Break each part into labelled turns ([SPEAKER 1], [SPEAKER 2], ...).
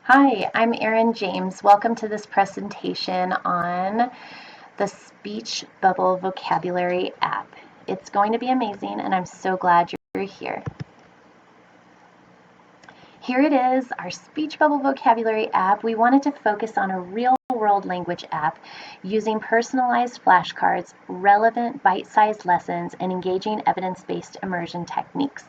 [SPEAKER 1] Hi, I'm Erin James. Welcome to this presentation on the Speech Bubble Vocabulary app. It's going to be amazing, and I'm so glad you're here. Here it is, our Speech Bubble Vocabulary app. We wanted to focus on a real-world language app using personalized flashcards, relevant bite-sized lessons, and engaging evidence-based immersion techniques.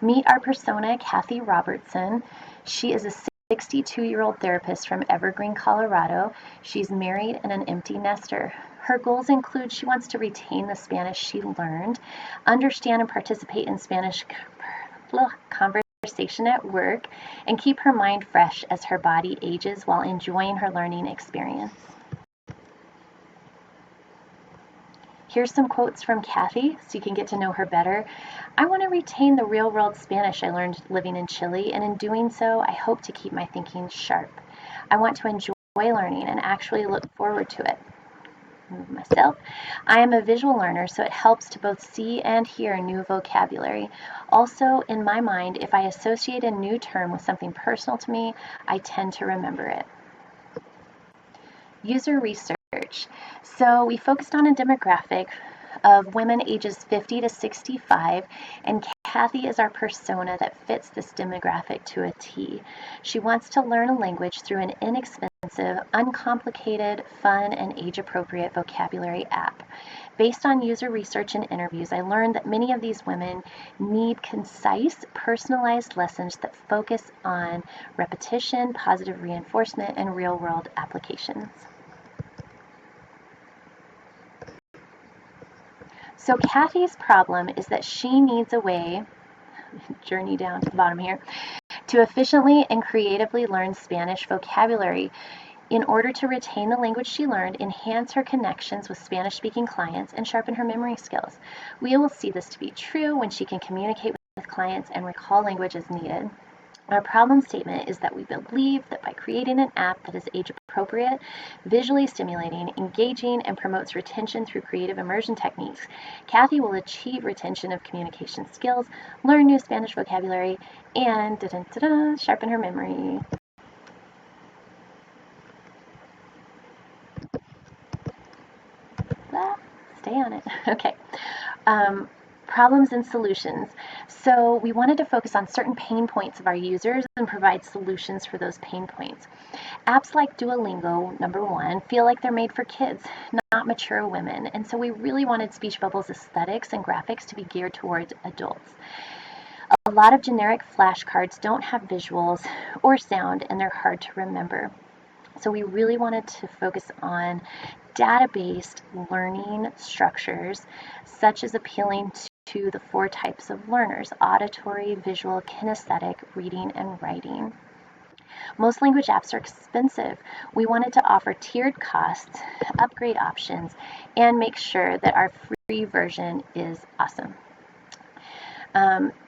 [SPEAKER 1] Meet our persona, Kathy Robertson. She is a 62-year-old therapist from Evergreen, Colorado. She's married and an empty nester. Her goals include she wants to retain the Spanish she learned, understand and participate in Spanish conversation at work, and keep her mind fresh as her body ages while enjoying her learning experience. Here's some quotes from Kathy so you can get to know her better. I want to retain the real-world Spanish I learned living in Chile, and in doing so, I hope to keep my thinking sharp. I want to enjoy learning and actually look forward to it. Myself, I am a visual learner, so it helps to both see and hear new vocabulary. Also, in my mind, if I associate a new term with something personal to me, I tend to remember it. User research. So we focused on a demographic of women ages 50 to 65, and Kathy is our persona that fits this demographic to a T. She wants to learn a language through an inexpensive, uncomplicated, fun, and age-appropriate vocabulary app. Based on user research and interviews, I learned that many of these women need concise, personalized lessons that focus on repetition, positive reinforcement, and real-world applications. So Kathy's problem is that she needs a way, journey down to the bottom here, to efficiently and creatively learn Spanish vocabulary in order to retain the language she learned, enhance her connections with Spanish-speaking clients, and sharpen her memory skills. We will see this to be true when she can communicate with clients and recall language as needed. Our problem statement is that we believe that by creating an app that is age-appropriate, visually stimulating, engaging, and promotes retention through creative immersion techniques, Kathy will achieve retention of communication skills, learn new Spanish vocabulary, and sharpen her memory. Stay on it. Okay. Problems and solutions. So we wanted to focus on certain pain points of our users and provide solutions for those pain points. Apps like Duolingo, number one, feel like they're made for kids, not mature women. And so we really wanted Speech Bubble's aesthetics and graphics to be geared towards adults. A lot of generic flashcards don't have visuals or sound, and they're hard to remember. So we really wanted to focus on data-based learning structures, such as appealing to the 4 types of learners: auditory, visual, kinesthetic, reading, and writing. Most language apps are expensive. We wanted to offer tiered costs, upgrade options, and make sure that our free version is awesome.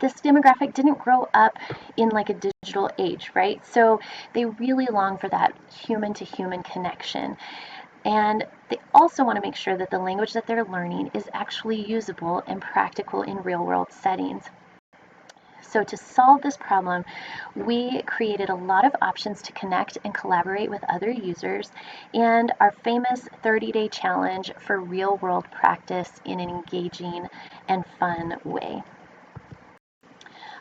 [SPEAKER 1] This demographic didn't grow up in like a digital age, right? So they really long for that human-to-human connection. And they also want to make sure that the language that they're learning is actually usable and practical in real-world settings. So to solve this problem, we created a lot of options to connect and collaborate with other users, and our famous 30-day challenge for real-world practice in an engaging and fun way.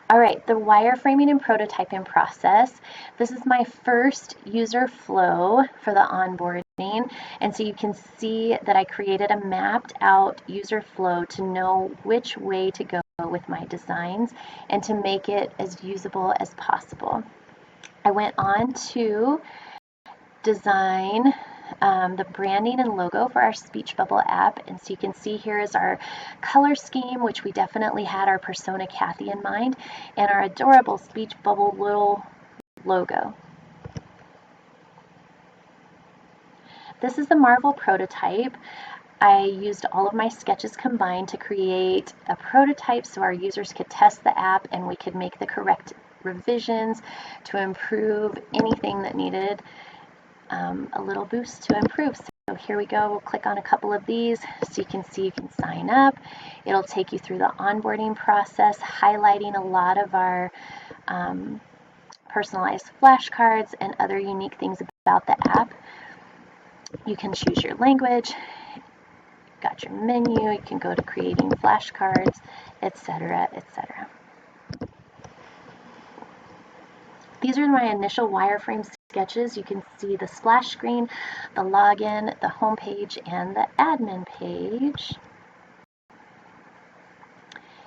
[SPEAKER 1] All right, the wireframing and prototyping process. This is my first user flow for the onboarding. And so you can see that I created a mapped out user flow to know which way to go with my designs and to make it as usable as possible. I went on to design the branding and logo for our Speech Bubble app. And so you can see here is our color scheme, which we definitely had our persona Kathy in mind, and our adorable Speech Bubble little logo. This is the Marvel prototype. I used all of my sketches combined to create a prototype so our users could test the app and we could make the correct revisions to improve anything that needed a little boost to improve. So here we go. We'll click on a couple of these so you can see you can sign up. It'll take you through the onboarding process, highlighting a lot of our personalized flashcards, and other unique things about the app. You can choose your language, got your menu, you can go to creating flashcards, etc., etc. These are my initial wireframe sketches. You can see the splash screen, the login, the home page, and the admin page.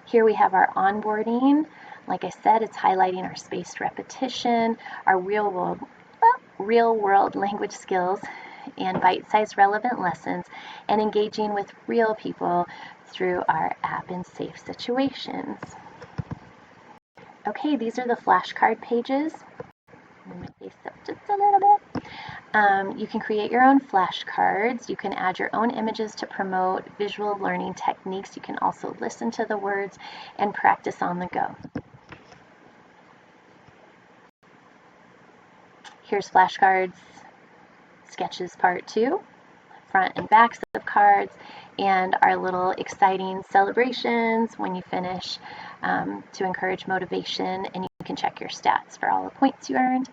[SPEAKER 1] Here we have our onboarding. Like I said, it's highlighting our spaced repetition, our real world language skills, and bite-sized relevant lessons, and engaging with real people through our app in safe situations. Okay, these are the flashcard pages. Let me face up just a little bit. You can create your own flashcards. You can add your own images to promote visual learning techniques. You can also listen to the words and practice on the go. Here's flashcards, sketches part 2, front and backs of cards, and our little exciting celebrations when you finish to encourage motivation, and you can check your stats for all the points you earned.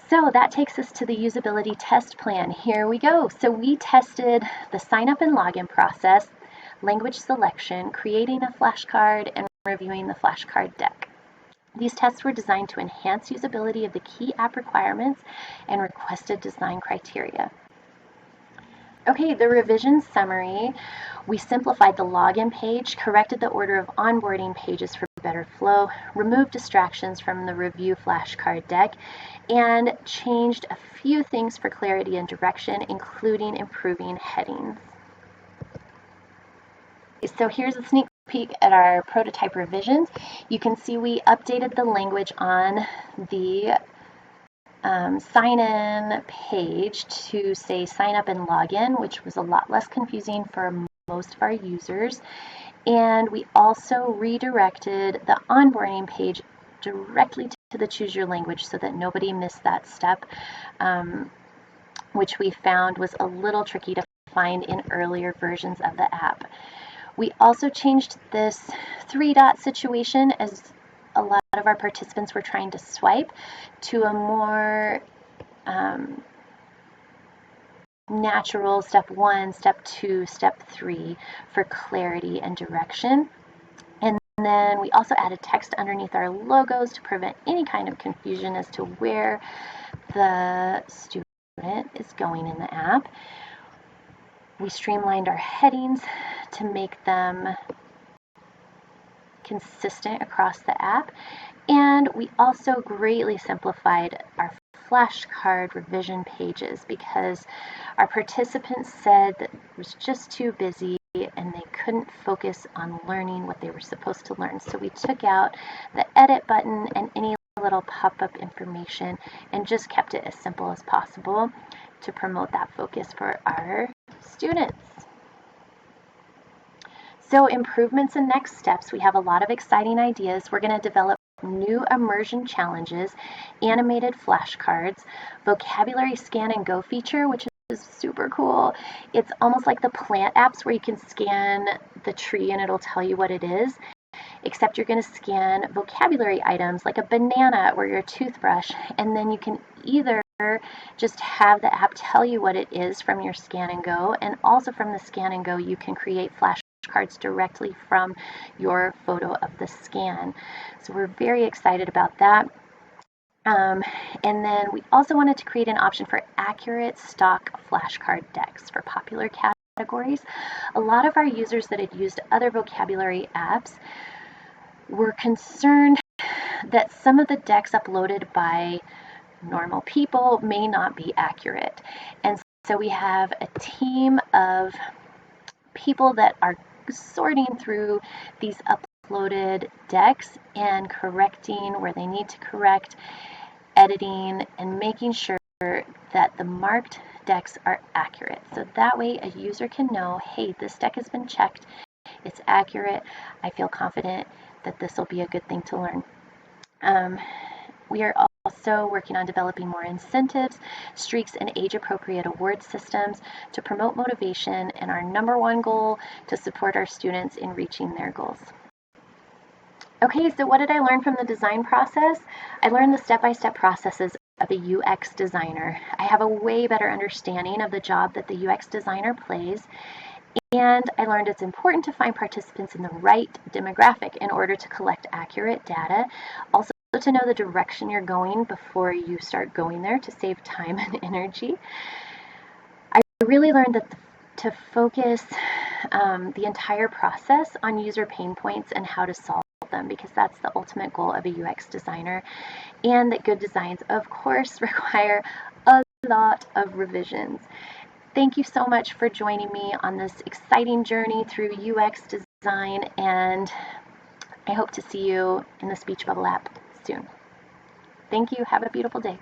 [SPEAKER 1] So that takes us to the usability test plan. Here we go. So we tested the sign up and login process, language selection, creating a flashcard, and reviewing the flashcard deck. These tests were designed to enhance usability of the key app requirements and requested design criteria. Okay, the revision summary. We simplified the login page, corrected the order of onboarding pages for better flow, removed distractions from the review flashcard deck, and changed a few things for clarity and direction, including improving headings. So here's a sneak peek at our prototype revisions. You can see we updated the language on the sign-in page to say sign up and login, which was a lot less confusing for most of our users. And we also redirected the onboarding page directly to the choose your language so that nobody missed that step, which we found was a little tricky to find in earlier versions of the app. We also changed this 3-dot situation, as a lot of our participants were trying to swipe, to a more natural step 1, step 2, step 3 for clarity and direction. And then we also added text underneath our logos to prevent any kind of confusion as to where the student is going in the app. We streamlined our headings to make them consistent across the app, and we also greatly simplified our flashcard revision pages because our participants said that it was just too busy and they couldn't focus on learning what they were supposed to learn. So we took out the edit button and any little pop-up information and just kept it as simple as possible to promote that focus for our students. So improvements and next steps, we have a lot of exciting ideas. We're going to develop new immersion challenges, animated flashcards, vocabulary scan and go feature, which is super cool. It's almost like the plant apps where you can scan the tree and it'll tell you what it is, except you're going to scan vocabulary items like a banana or your toothbrush, and then you can either just have the app tell you what it is from your scan and go, and also from the scan and go you can create flashcards directly from your photo of the scan. So we're very excited about that. And then we also wanted to create an option for accurate stock flashcard decks for popular categories. A lot of our users that had used other vocabulary apps were concerned that some of the decks uploaded by normal people may not be accurate. And so we have a team of people that are sorting through these uploaded decks and correcting where they need to correct, editing, and making sure that the marked decks are accurate. So that way a user can know, hey, this deck has been checked, it's accurate, I feel confident that this will be a good thing to learn. We are also working on developing more incentives, streaks, and age-appropriate award systems to promote motivation, and our #1 goal, to support our students in reaching their goals. Okay, so what did I learn from the design process? I learned the step-by-step processes of a UX designer. I have a way better understanding of the job that the UX designer plays, and I learned it's important to find participants in the right demographic in order to collect accurate data. Also, to know the direction you're going before you start going there to save time and energy. I really learned that to focus the entire process on user pain points and how to solve them, because that's the ultimate goal of a UX designer, and that good designs, of course, require a lot of revisions. Thank you so much for joining me on this exciting journey through UX design, and I hope to see you in the Speech Bubble app soon. Thank you. Have a beautiful day.